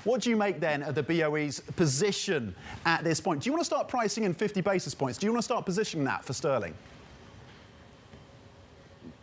What do you make then of the BOE's position at this point? Do you want to start pricing in 50 basis points? Do you want to start positioning that for sterling?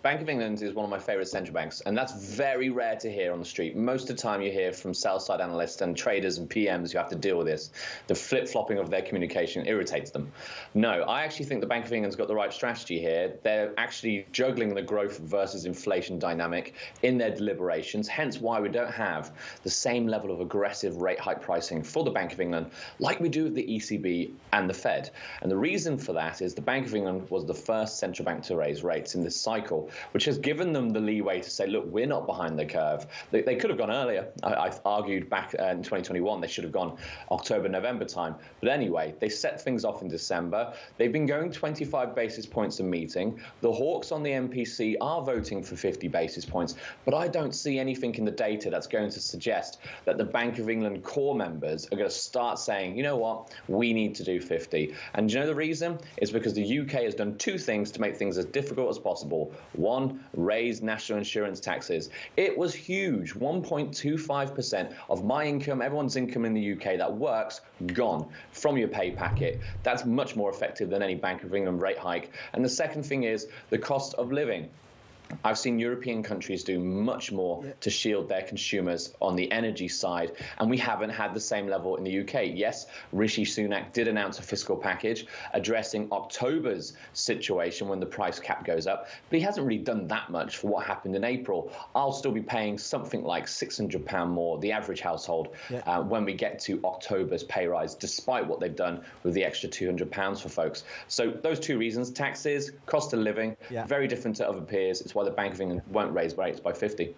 Bank of England is one of my favorite central banks, and that's very rare to hear on the street. Most of the time you hear from sell-side analysts and traders and PMs who have to deal with this. The flip-flopping of their communication irritates them. No, I actually think the Bank of England's got the right strategy here. They're actually juggling the growth versus inflation dynamic in their deliberations, hence why we don't have the same level of aggressive rate hike pricing for the Bank of England like we do with the ECB and the Fed. And the reason for that is the Bank of England was the first central bank to raise rates in this cycle, which has given them the leeway to say, look, we're not behind the curve. They could have gone earlier. I've argued back in 2021 they should have gone October, November time. But anyway, they set things off in December. They've been going 25 basis points a meeting. The hawks on the MPC are voting for 50 basis points, but I don't see anything in the data that's going to suggest that the Bank of England core members are going to start saying, you know what, we need to do 50. And you know the reason? It's because the UK has done two things to make things as difficult as possible. One, raise national insurance taxes. It was huge, 1.25% of my income, everyone's income in the UK that works, gone from your pay packet. That's much more effective than any Bank of England rate hike. And the second thing is the cost of living. I've seen European countries do much more to shield their consumers on the energy side, and we haven't had the same level in the UK. Yes, Rishi Sunak did announce a fiscal package addressing October's situation when the price cap goes up, but he hasn't really done that much for what happened in April. I'll still be paying something like £600 more, the average household, when we get to October's pay rise, despite what they've done with the extra £200 for folks. So those two reasons, taxes, cost of living, very different to other peers. It's why the Bank of England won't raise rates by 50.